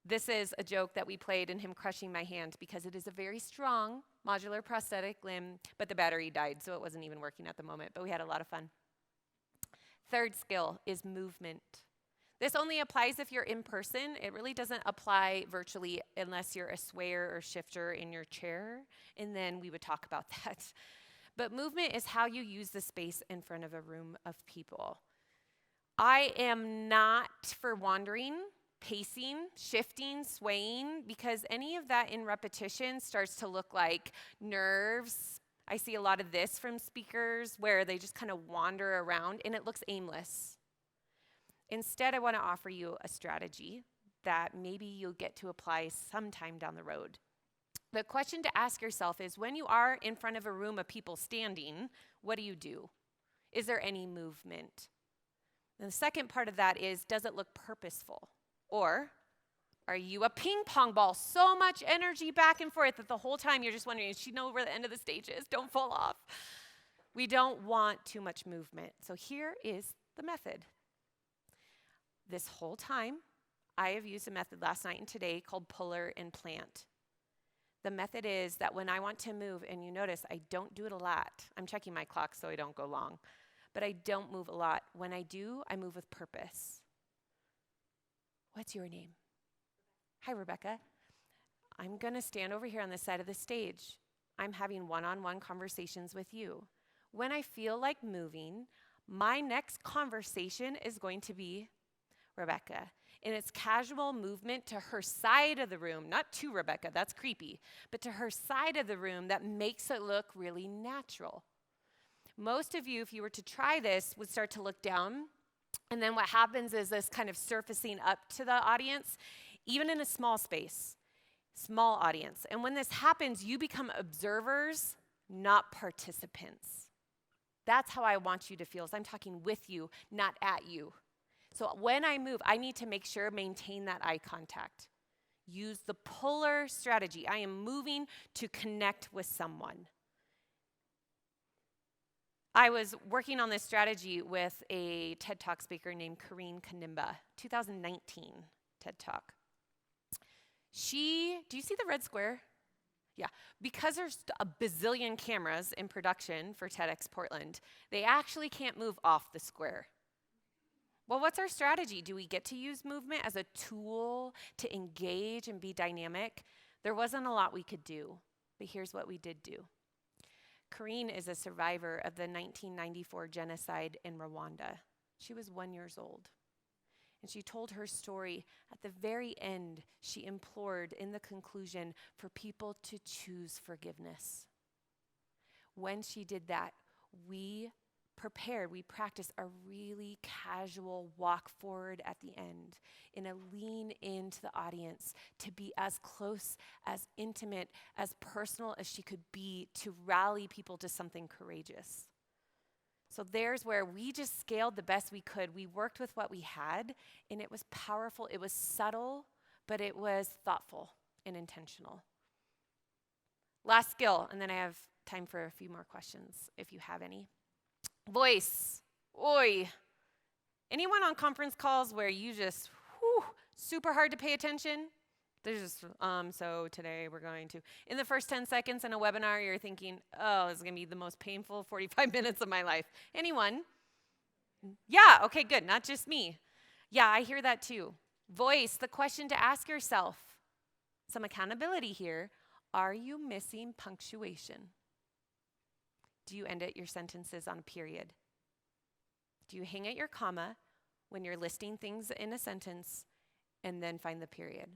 This is a joke that we played in him crushing my hand because it is a very strong modular prosthetic limb, but the battery died, so it wasn't even working at the moment, but we had a lot of fun. Third skill is movement. This only applies if you're in person. It really doesn't apply virtually unless you're a swayer or shifter in your chair, and then we would talk about that. But movement is how you use the space in front of a room of people. I am not for wandering, pacing, shifting, swaying, because any of that in repetition starts to look like nerves. I see a lot of this from speakers where they just kind of wander around and it looks aimless. Instead, I want to offer you a strategy that maybe you'll get to apply sometime down the road. The question to ask yourself is, when you are in front of a room of people standing, what do? Is there any movement? And the second part of that is, does it look purposeful? Or are you a ping pong ball, so much energy back and forth that the whole time you're just wondering, does she know where the end of the stage is? Don't fall off. We don't want too much movement. So here is the method. This whole time, I have used a method last night and today called puller and plant. The method is that when I want to move, and you notice I don't do it a lot. I'm checking my clock so I don't go long. But I don't move a lot. When I do, I move with purpose. What's your name? Hi, Rebecca. I'm going to stand over here on this side of the stage. I'm having one-on-one conversations with you. When I feel like moving, my next conversation is going to be Rebecca. And it's casual movement to her side of the room, not to Rebecca, that's creepy, but to her side of the room that makes it look really natural. Most of you, if you were to try this, would start to look down, and then what happens is this kind of surfacing up to the audience, even in a small space, small audience. And when this happens, you become observers, not participants. That's how I want you to feel, is I'm talking with you, not at you. So when I move, I need to make sure, maintain that eye contact. Use the puller strategy. I am moving to connect with someone. I was working on this strategy with a TED Talk speaker named Kareen Kanimba, 2019 TED Talk. Do you see the red square? Yeah, because there's a bazillion cameras in production for TEDx Portland, they actually can't move off the square. Well, what's our strategy? Do we get to use movement as a tool to engage and be dynamic? There wasn't a lot we could do, but here's what we did do. Kareen is a survivor of the 1994 genocide in Rwanda. She was 1 year old. And she told her story. At the very end, she implored in the conclusion for people to choose forgiveness. When she did that, we practiced a really casual walk forward at the end in a lean into the audience to be as close, as intimate, as personal as she could be to rally people to something courageous. So there's where we just scaled the best we could. We worked with what we had, and it was powerful. It was subtle, but it was thoughtful and intentional. Last skill, and then I have time for a few more questions if you have any. Voice. Oi. Anyone on conference calls where you just, super hard to pay attention? There's just, so today we're going to. In the first 10 seconds in a webinar, you're thinking, oh, this is going to be the most painful 45 minutes of my life. Anyone? Yeah, okay, good. Not just me. Yeah, I hear that too. Voice, the question to ask yourself, some accountability here. Are you missing punctuation? Do you end your sentences on a period? Do you hang at your comma when you're listing things in a sentence and then find the period?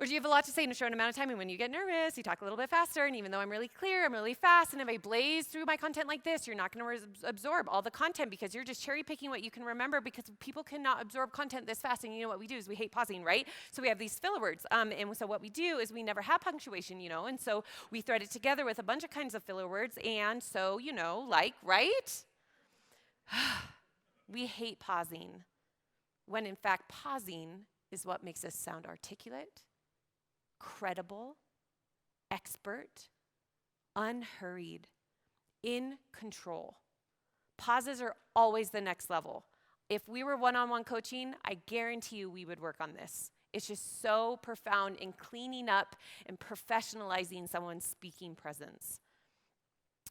Or do you have a lot to say in a short amount of time, and when you get nervous, you talk a little bit faster, and even though I'm really clear, I'm really fast, and if I blaze through my content like this, you're not going to absorb all the content because you're just cherry picking what you can remember because people cannot absorb content this fast, and you know what we do is we hate pausing, right? So we have these filler words, and so what we do is we never have punctuation, and so we thread it together with a bunch of kinds of filler words, and so, right? We hate pausing, when in fact pausing is what makes us sound articulate, credible, expert, unhurried, in control. Pauses are always the next level. If we were one-on-one coaching, I guarantee you we would work on this. It's just so profound in cleaning up and professionalizing someone's speaking presence.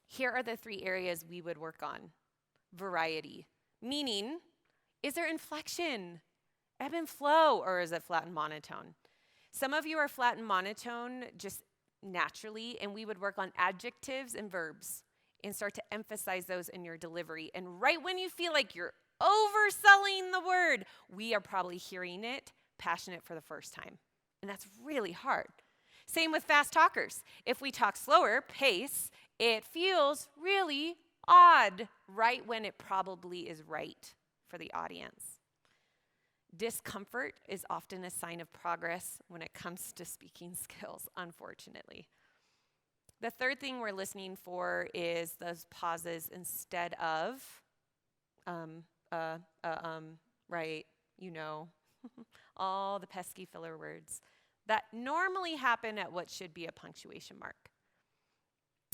Here are the 3 areas we would work on. Variety, meaning, is there inflection, ebb and flow, or is it flat and monotone? Some of you are flat and monotone just naturally, and we would work on adjectives and verbs and start to emphasize those in your delivery. And right when you feel like you're overselling the word, we are probably hearing it passionate for the first time. And that's really hard. Same with fast talkers. If we talk slower, pace, it feels really odd right when it probably is right for the audience. Discomfort is often a sign of progress when it comes to speaking skills, unfortunately. The third thing we're listening for is those pauses instead of, right, you know, all the pesky filler words that normally happen at what should be a punctuation mark.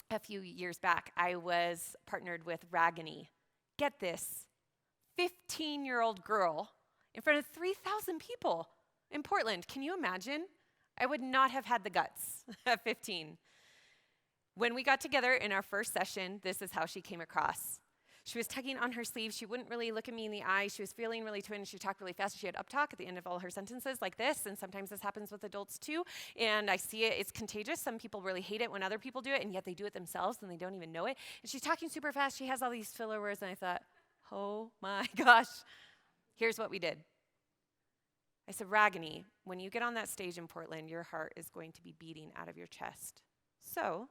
A few years back, I was partnered with Gaffney. Get this, 15-year-old girl in front of 3,000 people in Portland. Can you imagine? I would not have had the guts at 15. When we got together in our first session, this is how she came across. She was tugging on her sleeve. She wouldn't really look at me in the eye. She was feeling really twin. She talked really fast. She had uptalk at the end of all her sentences like this, and sometimes this happens with adults too. And I see it. It's contagious. Some people really hate it when other people do it, and yet they do it themselves, and they don't even know it. And she's talking super fast. She has all these filler words, and I thought, oh my gosh. Here's what we did. I said, Gaffney, when you get on that stage in Portland, your heart is going to be beating out of your chest. So,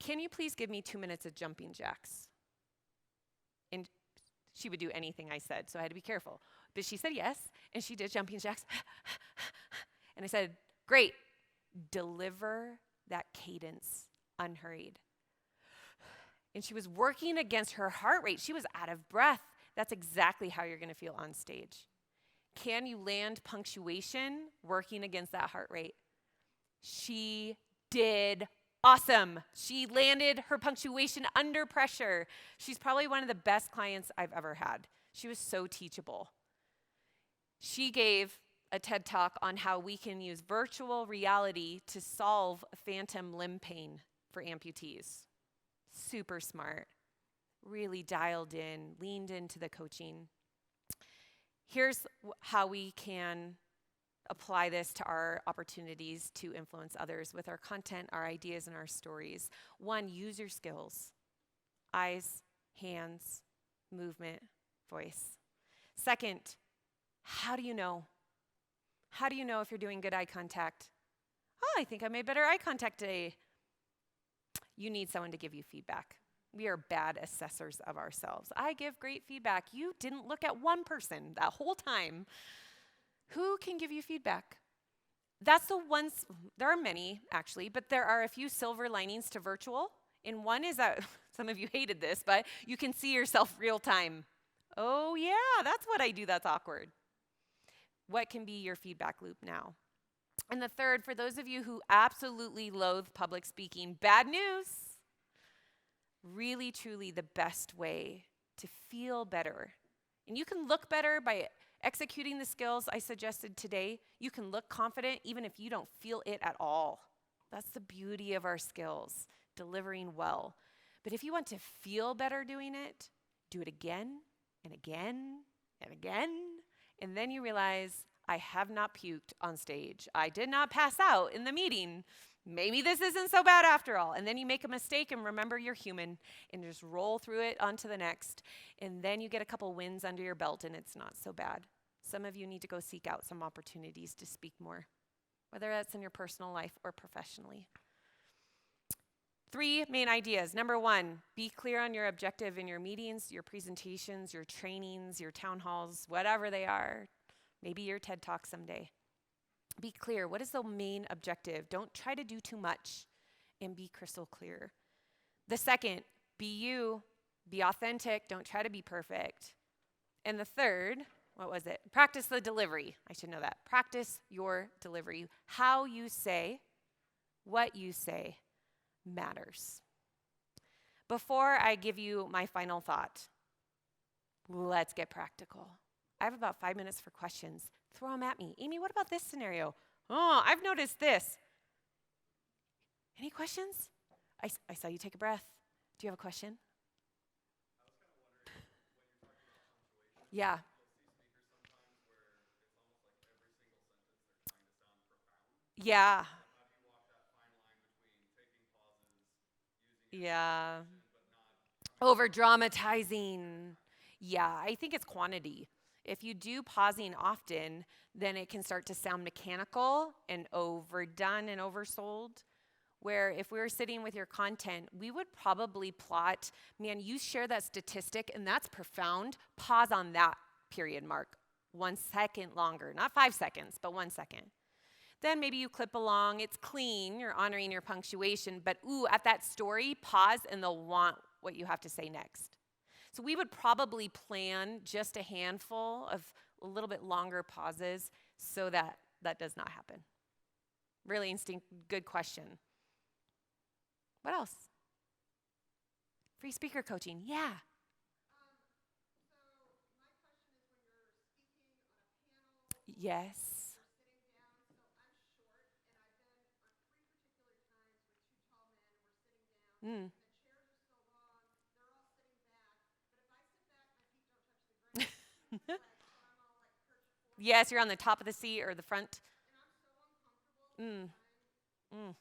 can you please give me 2 minutes of jumping jacks? And she would do anything I said, so I had to be careful. But she said yes, and she did jumping jacks. And I said, great, deliver that cadence unhurried. And she was working against her heart rate. She was out of breath. That's exactly how you're going to feel on stage. Can you land punctuation working against that heart rate? She did awesome. She landed her punctuation under pressure. She's probably one of the best clients I've ever had. She was so teachable. She gave a TED Talk on how we can use virtual reality to solve phantom limb pain for amputees. Super smart. Really dialed in, leaned into the coaching. Here's how we can apply this to our opportunities to influence others with our content, our ideas, and our stories. 1, use your skills. Eyes, hands, movement, voice. 2nd, how do you know? How do you know if you're doing good eye contact? Oh, I think I made better eye contact today. You need someone to give you feedback. We are bad assessors of ourselves. I give great feedback. You didn't look at one person that whole time. Who can give you feedback? That's the ones, there are many actually, but there are a few silver linings to virtual. And one is that, some of you hated this, but you can see yourself real time. Oh yeah, that's what I do, that's awkward. What can be your feedback loop now? And the third, for those of you who absolutely loathe public speaking, bad news. Really, truly the best way to feel better. And you can look better by executing the skills I suggested today. You can look confident even if you don't feel it at all. That's the beauty of our skills, delivering well. But if you want to feel better doing it, do it again and again and again. And then you realize, I have not puked on stage. I did not pass out in the meeting. Maybe this isn't so bad after all. And then you make a mistake and remember you're human and just roll through it onto the next. And then you get a couple wins under your belt and it's not so bad. Some of you need to go seek out some opportunities to speak more, whether that's in your personal life or professionally. 3 main ideas. Number 1, be clear on your objective in your meetings, your presentations, your trainings, your town halls, whatever they are. Maybe your TED Talk someday. Be clear. What is the main objective? Don't try to do too much and be crystal clear. The second, be you, be authentic. Don't try to be perfect. And the third, what was it? Practice the delivery. I should know that. Practice your delivery. How you say, what you say matters. Before I give you my final thought, let's get practical. I have about 5 minutes for questions. Throw them at me. Amy, what about this scenario? Oh, I've noticed this. Any questions? I saw you take a breath. Do you have a question? Yeah. Yeah. Yeah. Over dramatizing. Yeah, I think it's quantity. If you do pausing often, then it can start to sound mechanical and overdone and oversold. Where if we were sitting with your content, we would probably plot, man, you share that statistic and that's profound. Pause on that period mark. 1 second longer, not 5 seconds, but 1 second. Then maybe you clip along, it's clean, you're honoring your punctuation, but at that story, pause and they'll want what you have to say next. So we would probably plan just a handful of a little bit longer pauses so that that does not happen. Really good question. What else? Free speaker coaching, yeah. Yes. Mm. Yes, you're on the top of the seat or the front. Mm. Mm.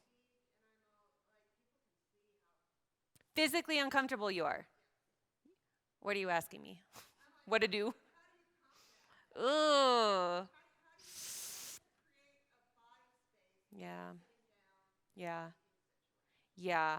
Physically uncomfortable you are. What are you asking me? What to do? Ugh. Yeah. Yeah. Yeah.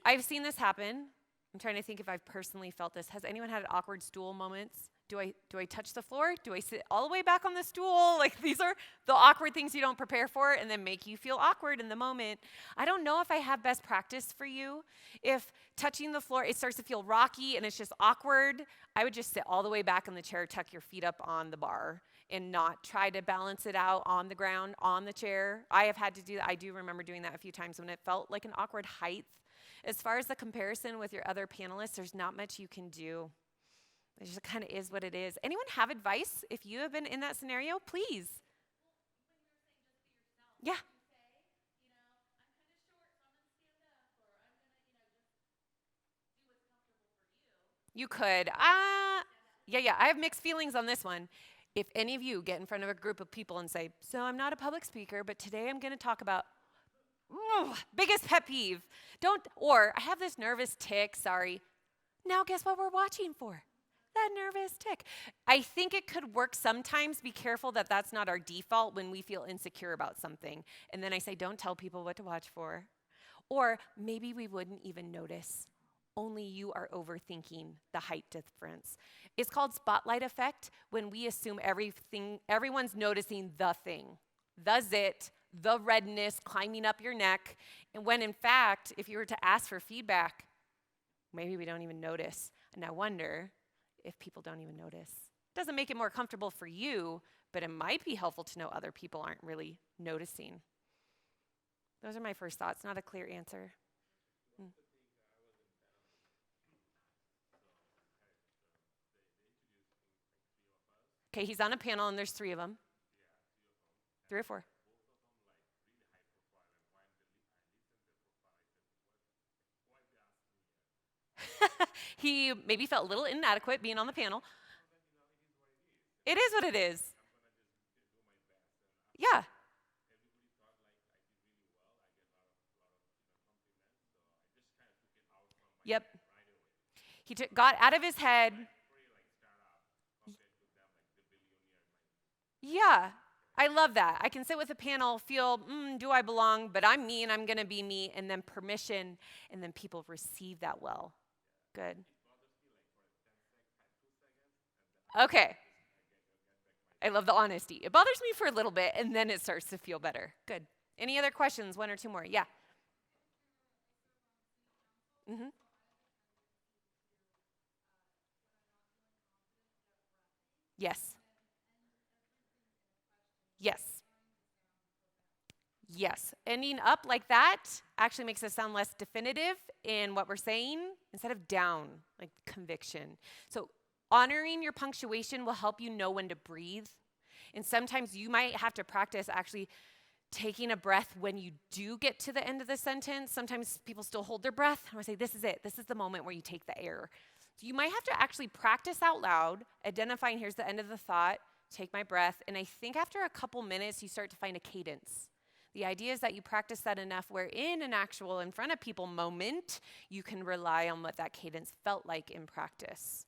I've seen this happen. I'm trying to think if I've personally felt this. Has anyone had awkward stool moments? Do I touch the floor? Do I sit all the way back on the stool? Like these are the awkward things you don't prepare for and then make you feel awkward in the moment. I don't know if I have best practice for you. If touching the floor, it starts to feel rocky and it's just awkward, I would just sit all the way back in the chair, tuck your feet up on the bar and not try to balance it out on the ground, on the chair. I have had to do that. I do remember doing that a few times when it felt like an awkward height. As far as the comparison with your other panelists, there's not much you can do. It just kind of is what it is. Anyone have advice? If you have been in that scenario, please. Yeah. You could. Yeah. I have mixed feelings on this one. If any of you get in front of a group of people and say, so I'm not a public speaker, but today I'm going to talk about biggest pet peeve. Or I have this nervous tick, sorry. Now guess what we're watching for? That nervous tick. I think it could work sometimes. Be careful that that's not our default when we feel insecure about something. And then I say, don't tell people what to watch for. Or maybe we wouldn't even notice. Only you are overthinking the height difference. It's called spotlight effect when we assume everyone's noticing the thing, the zit, the redness climbing up your neck. And when in fact, if you were to ask for feedback, maybe we don't even notice. And I wonder if people don't even notice. Doesn't make it more comfortable for you, but it might be helpful to know other people aren't really noticing. Those are my first thoughts, not a clear answer. Okay, he's on a panel and there's 3 of them. 3 or 4. He maybe felt a little inadequate being on the panel. It is what it is. Yeah. Yep. He got out of his head. Yeah. I love that. I can sit with a panel, feel, do I belong? But I'm me and I'm going to be me. And then permission. And then people receive that well. Good. Okay. I love the honesty. It bothers me for a little bit and then it starts to feel better. Good. Any other questions? 1 or 2 more? Yeah. Mm-hmm. Yes. Yes. Yes. Ending up like that actually makes us sound less definitive in what we're saying instead of down, like conviction. So Honoring your punctuation will help you know when to breathe. And sometimes you might have to practice actually taking a breath when you do get to the end of the sentence. Sometimes people still hold their breath. I want to say, this is it. This is the moment where you take the air. So you might have to actually practice out loud, identifying here's the end of the thought, take my breath. And I think after a couple minutes, you start to find a cadence. The idea is that you practice that enough where in an actual in front of people moment, you can rely on what that cadence felt like in practice.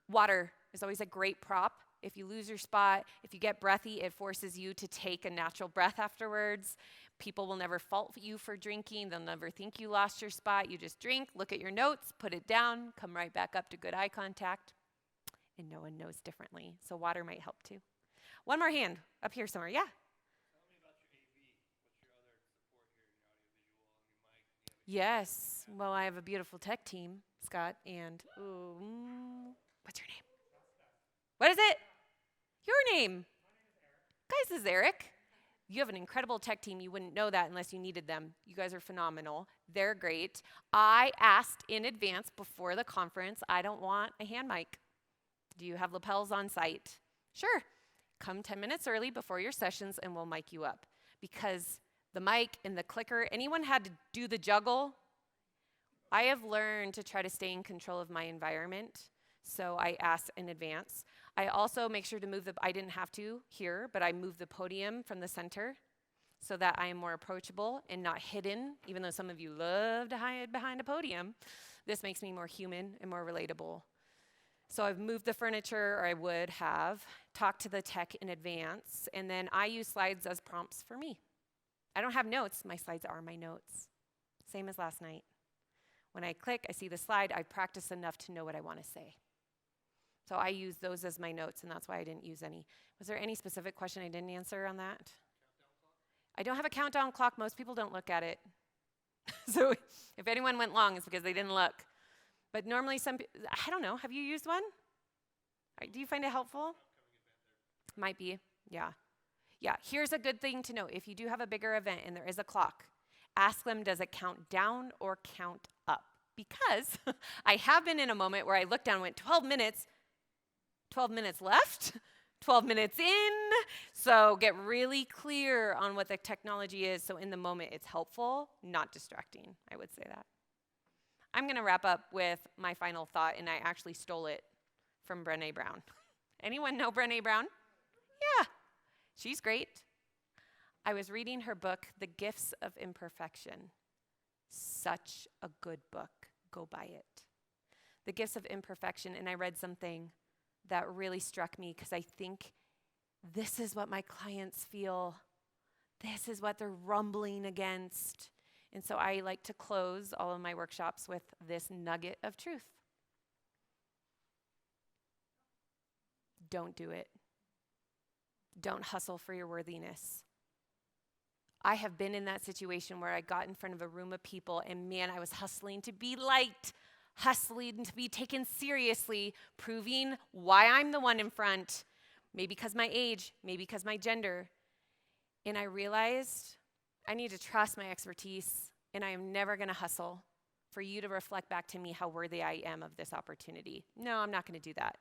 Water is always a great prop. If you lose your spot, if you get breathy, it forces you to take a natural breath afterwards. People will never fault you for drinking. They'll never think you lost your spot. You just drink, look at your notes, put it down, come right back up to good eye contact, and no one knows differently. So water might help too. One more hand up here somewhere. Yeah? Tell me about your AV. What's your other support here? Your audiovisual, and your mic, and you have Yes. Well, I have a beautiful tech team, Scott, and what's your name? What is it? Your name. Guys, this is Eric. You have an incredible tech team. You wouldn't know that unless you needed them. You guys are phenomenal. They're great. I asked in advance before the conference, I don't want a hand mic. Do you have lapels on site? Sure. Come 10 minutes early before your sessions and we'll mic you up. Because the mic and the clicker, anyone had to do the juggle? I have learned to try to stay in control of my environment. So I asked in advance. I also make sure to I didn't have to here, but I moved the podium from the center so that I am more approachable and not hidden, even though some of you love to hide behind a podium. This makes me more human and more relatable. So I've moved the furniture, or I would have, talked to the tech in advance, and then I use slides as prompts for me. I don't have notes. My slides are my notes. Same as last night. When I click, I see the slide, I practice enough to know what I want to say. So I use those as my notes, and that's why I didn't use any. Was there any specific question I didn't answer on that? I don't have a countdown clock. Most people don't look at it. So if anyone went long, it's because they didn't look. But normally I don't know. Have you used one? Do you find it helpful? Might be, yeah. Yeah, here's a good thing to know. If you do have a bigger event and there is a clock, ask them, does it count down or count up? Because I have been in a moment where I looked down and went 12 minutes, 12 minutes left, 12 minutes in. So get really clear on what the technology is. So in the moment, it's helpful, not distracting. I would say that. I'm going to wrap up with my final thought, and I actually stole it from Brené Brown. Anyone know Brené Brown? Yeah, she's great. I was reading her book, The Gifts of Imperfection. Such a good book. Go buy it. The Gifts of Imperfection, and I read something that really struck me because I think this is what my clients feel. This is what they're rumbling against. And so I like to close all of my workshops with this nugget of truth. Don't do it. Don't hustle for your worthiness. I have been in that situation where I got in front of a room of people and man, I was hustling to be liked, hustling to be taken seriously, proving why I'm the one in front, maybe because my age, maybe because my gender. And I realized I need to trust my expertise, and I am never going to hustle for you to reflect back to me how worthy I am of this opportunity. No, I'm not going to do that.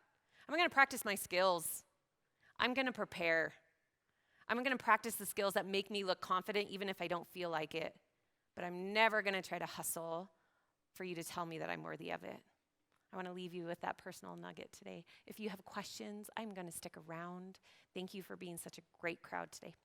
I'm going to practice my skills. I'm going to prepare. I'm going to practice the skills that make me look confident even if I don't feel like it. But I'm never going to try to hustle for you to tell me that I'm worthy of it. I want to leave you with that personal nugget today. If you have questions, I'm going to stick around. Thank you for being such a great crowd today.